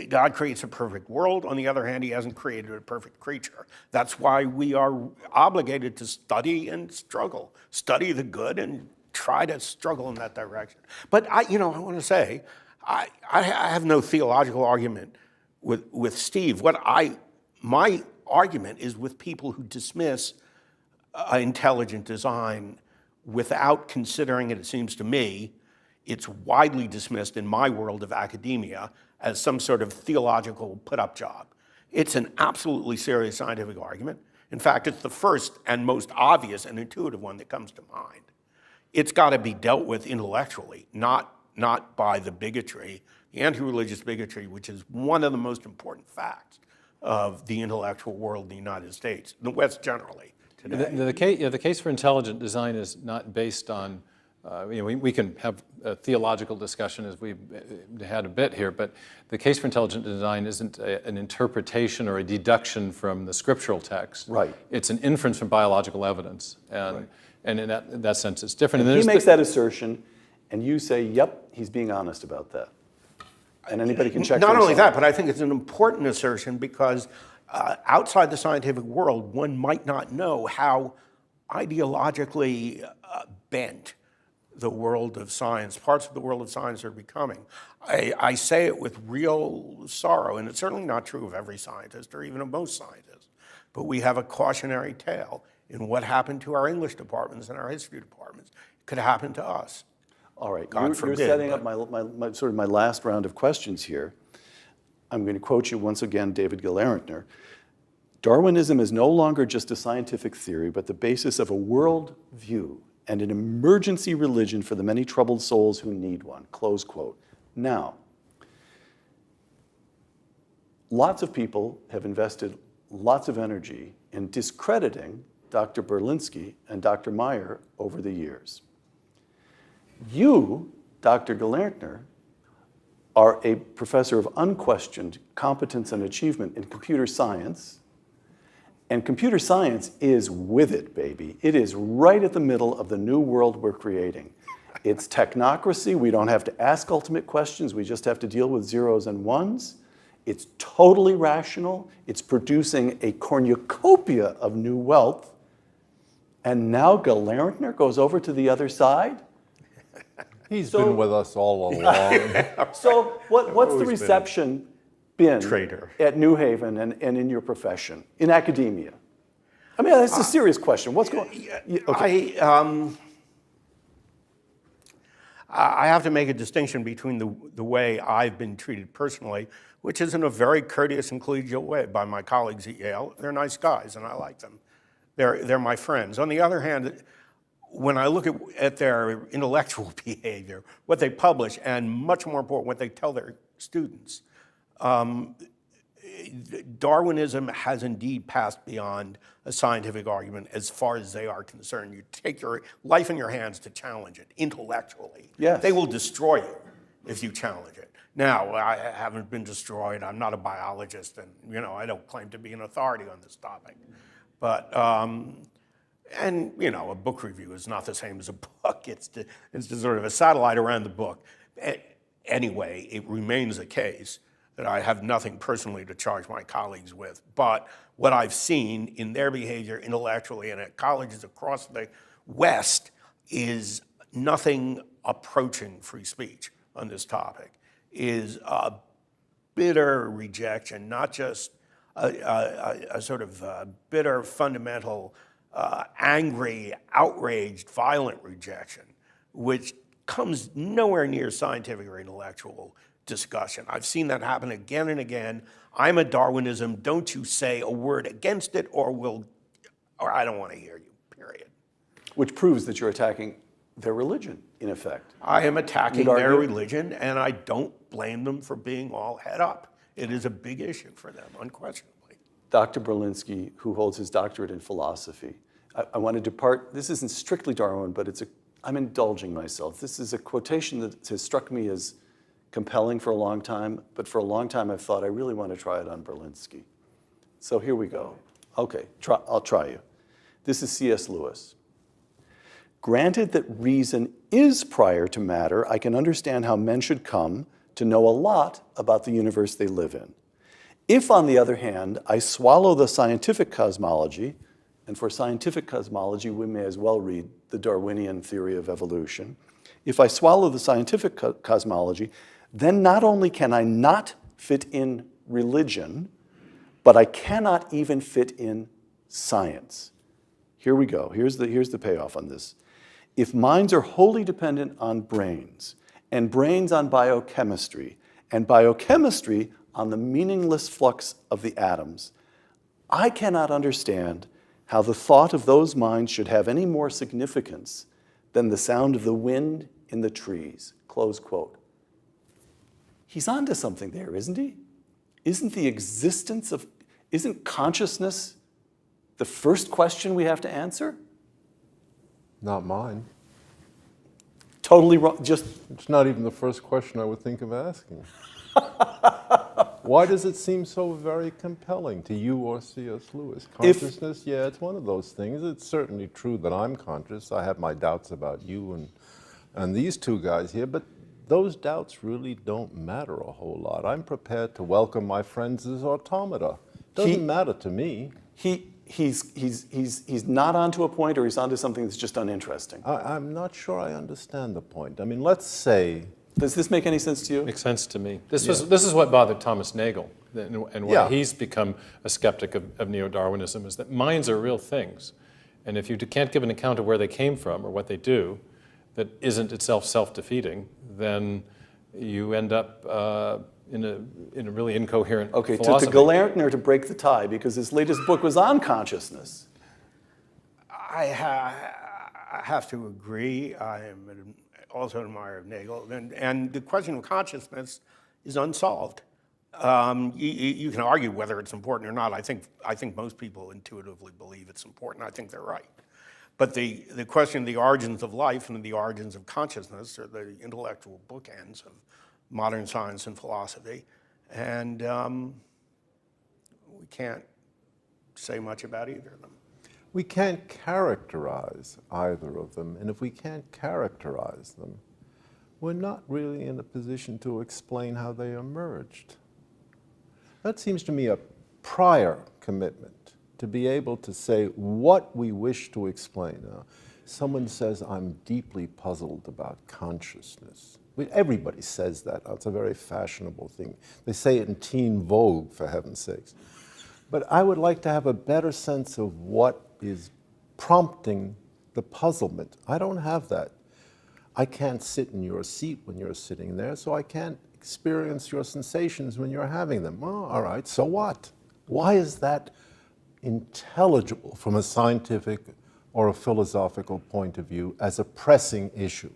God creates a perfect world. On the other hand, he hasn't created a perfect creature. That's why we are obligated to study and struggle, study the good and try to struggle in that direction. But I want to say, I have no theological argument with Steve. My argument is with people who dismiss intelligent design without considering it seems to me, it's widely dismissed in my world of academia as some sort of theological put-up job. It's an absolutely serious scientific argument. In fact, it's the first and most obvious and intuitive one that comes to mind. It's got to be dealt with intellectually, not by the bigotry, the anti-religious bigotry, which is one of the most important facts of the intellectual world in the United States, in the West generally today. The case for intelligent design is not based on, we can have a theological discussion as we've had a bit here, but the case for intelligent design isn't an interpretation or a deduction from the scriptural text. Right. It's an inference from biological evidence, and in that sense it's different. And he makes that assertion, and you say, yep, he's being honest about that. And anybody can check. Not only that, but I think it's an important assertion because outside the scientific world, one might not know how ideologically bent the world of science, parts of the world of science are becoming. I say it with real sorrow, and it's certainly not true of every scientist or even of most scientists, but we have a cautionary tale in what happened to our English departments and our history departments. It could happen to us. All right, God forbid, you're setting up my sort of my last round of questions here. I'm going to quote you once again, David Gillerinkner. Darwinism is no longer just a scientific theory, but the basis of a world view and an emergency religion for the many troubled souls who need one, close quote. Now, lots of people have invested lots of energy in discrediting Dr. Berlinski and Dr. Meyer over the years. You, Dr. Gelerntner, are a professor of unquestioned competence and achievement in computer science, and computer science is with it, baby. It is right at the middle of the new world we're creating. It's technocracy. We don't have to ask ultimate questions. We just have to deal with zeros and ones. It's totally rational. It's producing a cornucopia of new wealth. And now Gelerntner goes over to the other side? He's been with us all along. So what's the reception been Traitor. at New Haven and in your profession, in academia? I mean, that's a serious question. What's going on? Okay. I have to make a distinction between the way I've been treated personally, which is in a very courteous and collegial way by my colleagues at Yale. They're nice guys, and I like them. They're my friends. On the other hand, when I look at their intellectual behavior, what they publish, and much more important, what they tell their students, Darwinism has indeed passed beyond a scientific argument as far as they are concerned. You take your life in your hands to challenge it intellectually. Yes. They will destroy you if you challenge it. Now, I haven't been destroyed. I'm not a biologist, and I don't claim to be an authority on this topic. But and a book review is not the same as a book. It's just sort of a satellite around the book. Anyway, it remains the case that I have nothing personally to charge my colleagues with. But what I've seen in their behavior intellectually and at colleges across the West is nothing approaching free speech on this topic, is a bitter rejection, not just a sort of bitter, fundamental, angry, outraged, violent rejection, which comes nowhere near scientific or intellectual discussion. I've seen that happen again and again. I'm a Darwinism. Don't you say a word against it, or I don't want to hear you, period. Which proves that you're attacking their religion, in effect. I am attacking You'd their argue? religion, and I don't blame them for being all head up. It is a big issue for them, unquestionably. Dr. Berlinski, who holds his doctorate in philosophy, I want to depart. This isn't strictly Darwin, but I'm indulging myself. This is a quotation that has struck me as compelling for a long time, but for a long time I've thought I really want to try it on Berlinski. So here we go. Okay, I'll try you. This is C.S. Lewis. Granted that reason is prior to matter, I can understand how men should come to know a lot about the universe they live in. If, on the other hand, I swallow the scientific cosmology, and for scientific cosmology, we may as well read the Darwinian theory of evolution. If I swallow the scientific cosmology, then not only can I not fit in religion, but I cannot even fit in science. Here we go. Here's the payoff on this. If minds are wholly dependent on brains, and brains on biochemistry, and biochemistry on the meaningless flux of the atoms, I cannot understand how the thought of those minds should have any more significance than the sound of the wind in the trees, close quote. He's onto something there, isn't he? Isn't consciousness the first question we have to answer? Not mine. Totally wrong, It's not even the first question I would think of asking. Why does it seem so very compelling to you or C.S. Lewis? Consciousness, yeah, it's one of those things. It's certainly true that I'm conscious. I have my doubts about you and these two guys here, but those doubts really don't matter a whole lot. I'm prepared to welcome my friends as automata. Doesn't matter to me. He's not onto a point, or he's onto something that's just uninteresting. I'm not sure I understand the point. I mean, let's say... Does this make any sense to you? Makes sense to me. This is what bothered Thomas Nagel, and why he's become a skeptic of neo-Darwinism, is that minds are real things. And if you can't give an account of where they came from or what they do that isn't itself self-defeating, then you end up in a really incoherent philosophy. To Gelerntner to break the tie, because his latest book was on consciousness. I have to agree. I am also an admirer of Nagel. And the question of consciousness is unsolved. You can argue whether it's important or not. I think most people intuitively believe it's important. I think they're right. But the question of the origins of life and the origins of consciousness are the intellectual bookends of modern science and philosophy. And we can't say much about either of them. We can't characterize either of them, and if we can't characterize them, we're not really in a position to explain how they emerged. That seems to me a prior commitment, to be able to say what we wish to explain. Someone says, I'm deeply puzzled about consciousness. Everybody says that. It's a very fashionable thing. They say it in teen Vogue, for heaven's sakes. But I would like to have a better sense of what is prompting the puzzlement. I don't have that. I can't sit in your seat when you're sitting there, so I can't experience your sensations when you're having them. Well, all right, so what? Why is that intelligible from a scientific or a philosophical point of view as a pressing issue?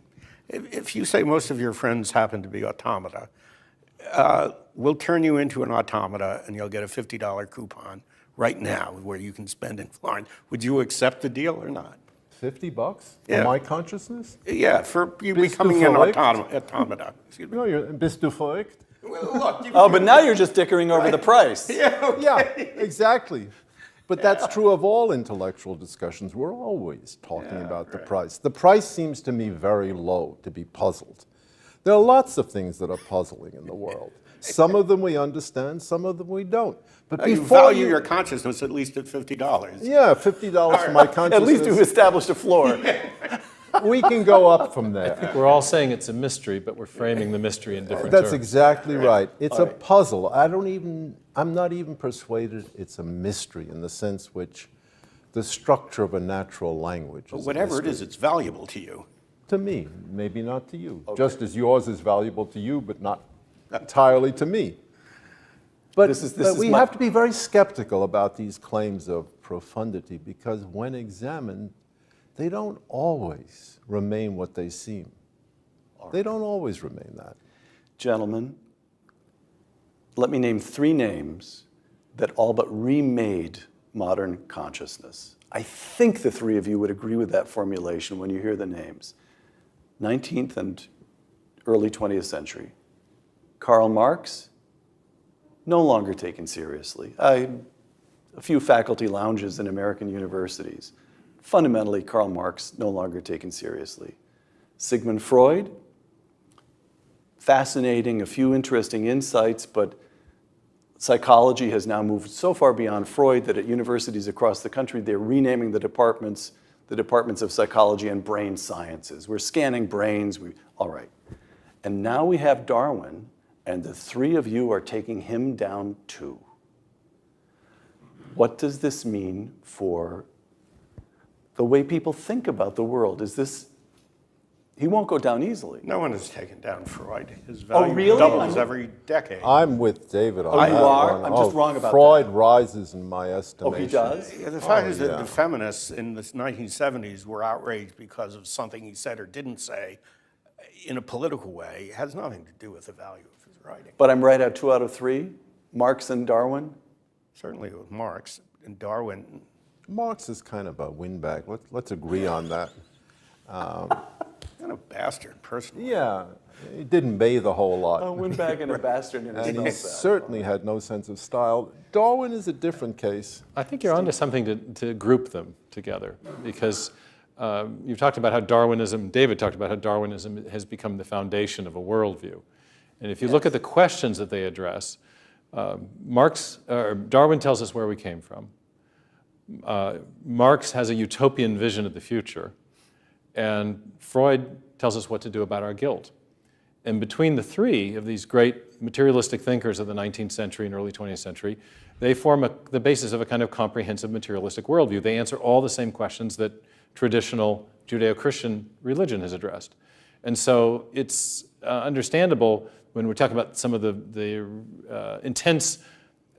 If you say most of your friends happen to be automata, we'll turn you into an automata and you'll get a $50 coupon right now where you can spend in Florence. Would you accept the deal or not? $50 for Yeah. my consciousness? Yeah, for you Bist du becoming an verrückt? automata. Excuse me. No, bist du verrückt? Well, look, you- Oh, but now you're just dickering over the price. Yeah, exactly. But that's true of all intellectual discussions. We're always talking about the price. The price seems to me very low to be puzzled. There are lots of things that are puzzling in the world. Some of them we understand, some of them we don't. But you before value your consciousness at least at $50. yeah, $50 for my consciousness. At least we've established a floor. We can go up from there. We're all saying it's a mystery, but we're framing the mystery in different That's terms. exactly right. It's a puzzle. I'm not even persuaded it's a mystery in the sense which the structure of a natural language is. Whatever a it is, mystery. it's valuable to you. To me, maybe not to you. Just as yours is valuable to you, but not entirely to me. But, This is we my- have to be very skeptical about these claims of profundity because when examined, they don't always remain what they seem. They don't always remain that. Gentlemen, let me name 3 names that all but remade modern consciousness. I think the 3 of you would agree with that formulation when you hear the names. 19th and early 20th century. Karl Marx, no longer taken seriously. A few faculty lounges in American universities. Fundamentally, Karl Marx no longer taken seriously. Sigmund Freud, fascinating, a few interesting insights, but psychology has now moved so far beyond Freud that at universities across the country, they're renaming the departments of psychology and brain sciences. We're scanning brains, all right. And now we have Darwin, and the 3 of you are taking him down too. What does this mean for the way people think about the world? He won't go down easily. No one has taken down Freud. His value really? doubles every decade. I'm with David on you that are? one. I'm just wrong about Freud rises in my Oh, estimation. he does? Yeah, the fact is that yeah. the feminists in the 1970s were outraged because of something he said or didn't say in a political way. It has nothing to do with the value of his writing. But I'm right at 2 out of 3, Marx and Darwin. Certainly with Marx and Darwin. Marx is kind of a windbag. Let's agree on that. Kind of bastard, personally. Yeah, he didn't bathe a whole lot. A windbag and a bastard in And he himself. certainly had no sense of style. Darwin is a different case. I think you're onto something to group them together because you've talked about how David talked about how Darwinism has become the foundation of a worldview. And if you look at the questions that they address, Darwin tells us where we came from. Marx has a utopian vision of the future. And Freud tells us what to do about our guilt. And between the 3 of these great materialistic thinkers of the 19th century and early 20th century, they form the basis of a kind of comprehensive materialistic worldview. They answer all the same questions that traditional Judeo-Christian religion has addressed. And so it's understandable when we're talking about some of the intense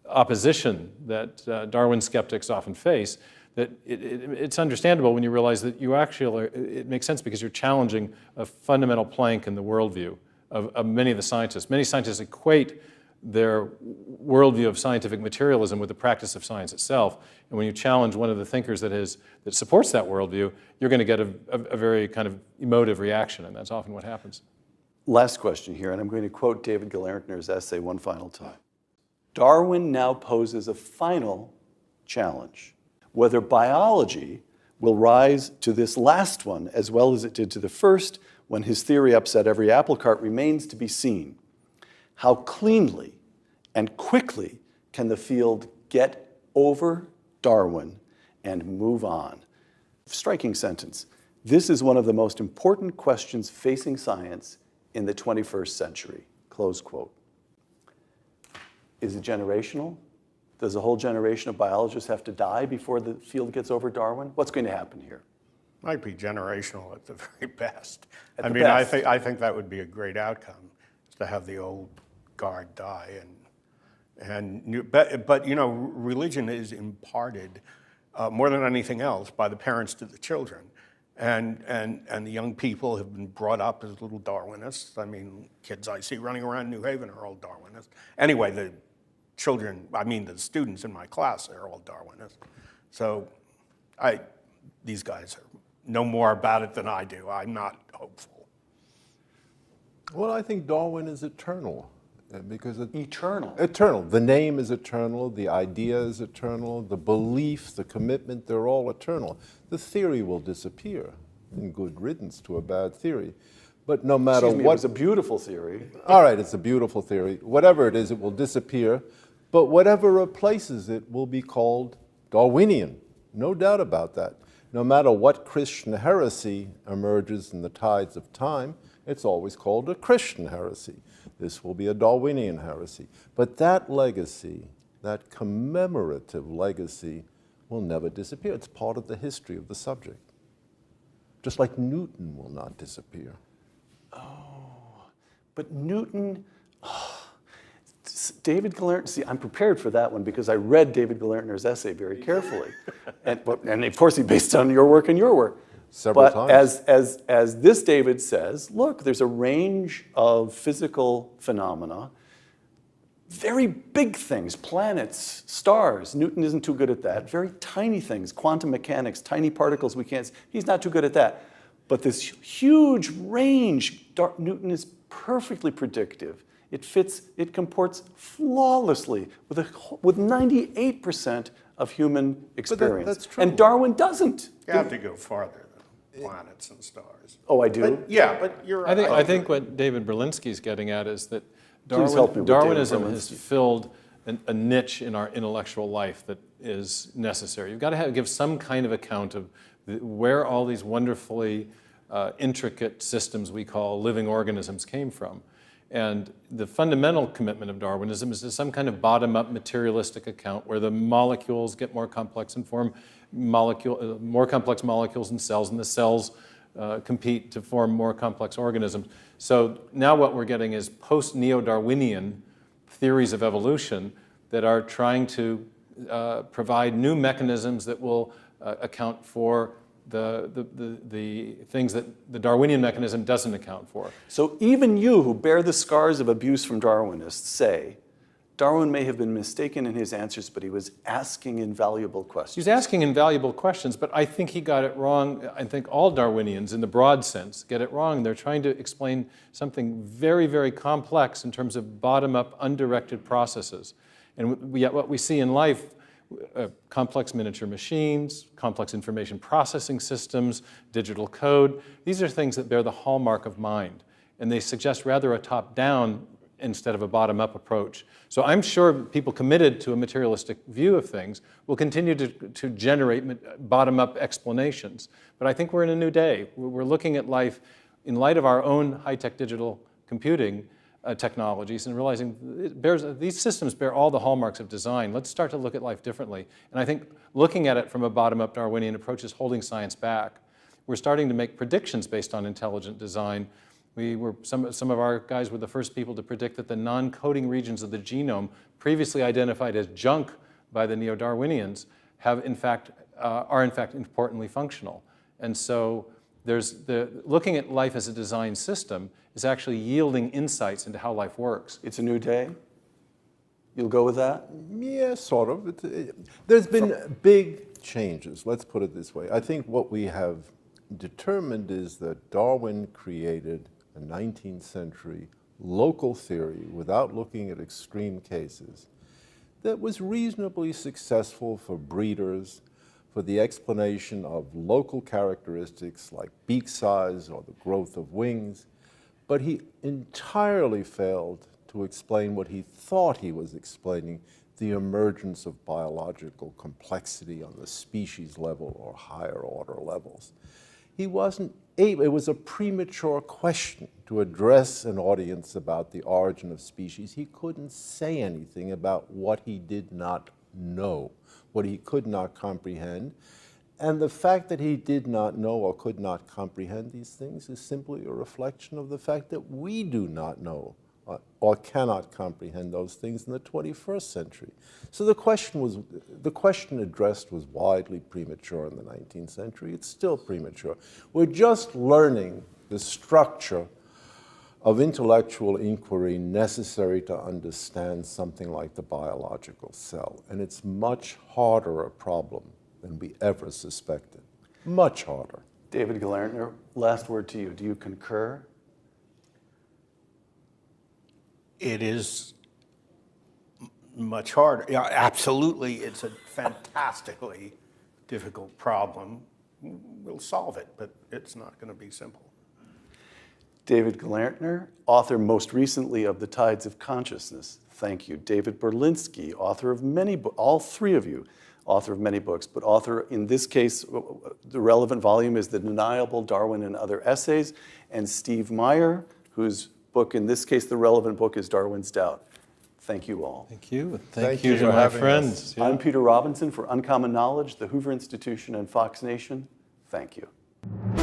opposition that Darwin skeptics often face, that it's understandable when you realize that you actually, it makes sense because you're challenging a fundamental plank in the worldview of many of the scientists. Many scientists equate their worldview of scientific materialism with the practice of science itself. And when you challenge one of the thinkers that supports that worldview, you're going to get a very kind of emotive reaction, and that's often what happens. Last question here, and I'm going to quote David Gelernter's essay one final time. Darwin now poses a final challenge. Whether biology will rise to this last one as well as it did to the first, when his theory upset every apple cart, remains to be seen. How cleanly and quickly can the field get over Darwin and move on? Striking sentence. This is one of the most important questions facing science in the 21st century. Close quote. Is it generational? Does a whole generation of biologists have to die before the field gets over Darwin? What's going to happen here? Might be generational at the very best. At I the mean, best. I think that would be a great outcome, is to have the old guard die. But you know, religion is imparted more than anything else by the parents to the children. And the young people have been brought up as little Darwinists. I mean, kids I see running around New Haven are all Darwinists. Anyway, the students in my class are all Darwinists. So these guys know more about it than I do. I'm not hopeful. Well, I think Darwin is eternal. Because Eternal. Eternal. The name is eternal, the idea is eternal, the belief, the commitment, they're all eternal. The theory will disappear, and good riddance to a bad theory. But no matter Excuse me, what... it was a beautiful theory. All right, it's a beautiful theory. Whatever it is, it will disappear. But whatever replaces it will be called Darwinian. No doubt about that. No matter what Christian heresy emerges in the tides of time, it's always called a Christian heresy. This will be a Darwinian heresy. But that legacy, that commemorative legacy, will never disappear. It's part of the history of the subject. Just like Newton will not disappear. Oh, but Newton, David Gelernter, see, I'm prepared for that one because I read David Gelernter's essay very carefully. and of course, he based on your work and your work. Several times. As this David says, look, there's a range of physical phenomena, very big things, planets, stars. Newton isn't too good at that. Very tiny things, quantum mechanics, tiny particles we can't see. He's not too good at that. But this huge range, Newton is perfectly predictive. It comports flawlessly with 98% of human experience. That's true. And Darwin doesn't. You have to go farther than planets and stars. Oh, I do? But you're right. I think what David Berlinski's getting at is that Please help me with David Darwinism has Berlinski. filled a niche in our intellectual life that is necessary. You've got to give some kind of account of where all these wonderfully intricate systems we call living organisms came from. And the fundamental commitment of Darwinism is to some kind of bottom-up materialistic account where the molecules get more complex and form more complex molecules in cells, and the cells compete to form more complex organisms. So now what we're getting is post-neo-Darwinian theories of evolution that are trying to provide new mechanisms that will account for the things that the Darwinian mechanism doesn't account for. So even you who bear the scars of abuse from Darwinists say, Darwin may have been mistaken in his answers, but he was asking invaluable questions. He's asking invaluable questions, but I think he got it wrong. I think all Darwinians, in the broad sense, get it wrong. They're trying to explain something very, very complex in terms of bottom-up, undirected processes. And yet what we see in life, complex miniature machines, complex information processing systems, digital code, these are things that bear the hallmark of mind. And they suggest rather a top-down instead of a bottom-up approach. So I'm sure people committed to a materialistic view of things will continue to generate bottom-up explanations. But I think we're in a new day. We're looking at life in light of our own high-tech digital computing technologies and realizing these systems bear all the hallmarks of design. Let's start to look at life differently. And I think looking at it from a bottom-up Darwinian approach is holding science back. We're starting to make predictions based on intelligent design. Some of our guys were the first people to predict that the non-coding regions of the genome, previously identified as junk by the neo-Darwinians, have in fact are in fact importantly functional. And so looking at life as a design system is actually yielding insights into how life works. It's a new day? You'll go with that? Yeah, sort of. There's been big changes, let's put it this way. I think what we have determined is that Darwin created a 19th century local theory without looking at extreme cases that was reasonably successful for breeders, for the explanation of local characteristics like beak size or the growth of wings, but he entirely failed to explain what he thought he was explaining, the emergence of biological complexity on the species level or higher order levels. He wasn't able, it was a premature question to address an audience about the origin of species. He couldn't say anything about what he did not know, what he could not comprehend. And the fact that he did not know or could not comprehend these things is simply a reflection of the fact that we do not know or cannot comprehend those things in the 21st century. So the question addressed was widely premature in the 19th century. It's still premature. We're just learning the structure of intellectual inquiry necessary to understand something like the biological cell. And it's much harder a problem than we ever suspected. Much harder. David Galertner, last word to you. Do you concur? It is much harder. Yeah, absolutely, it's a fantastically difficult problem. We'll solve it, but it's not going to be simple. David Galertner, author most recently of The Tides of Consciousness. Thank you. David Berlinski, author of many books, all three of you, author of many books, but author, in this case, the relevant volume is The Deniable Darwin and Other Essays, and Steve Meyer, whose book, in this case, the relevant book is Darwin's Doubt. Thank you all. Thank you. Thank you you to for my having friends. I'm Peter Robinson for Uncommon Knowledge, the Hoover Institution, and Fox Nation. Thank you.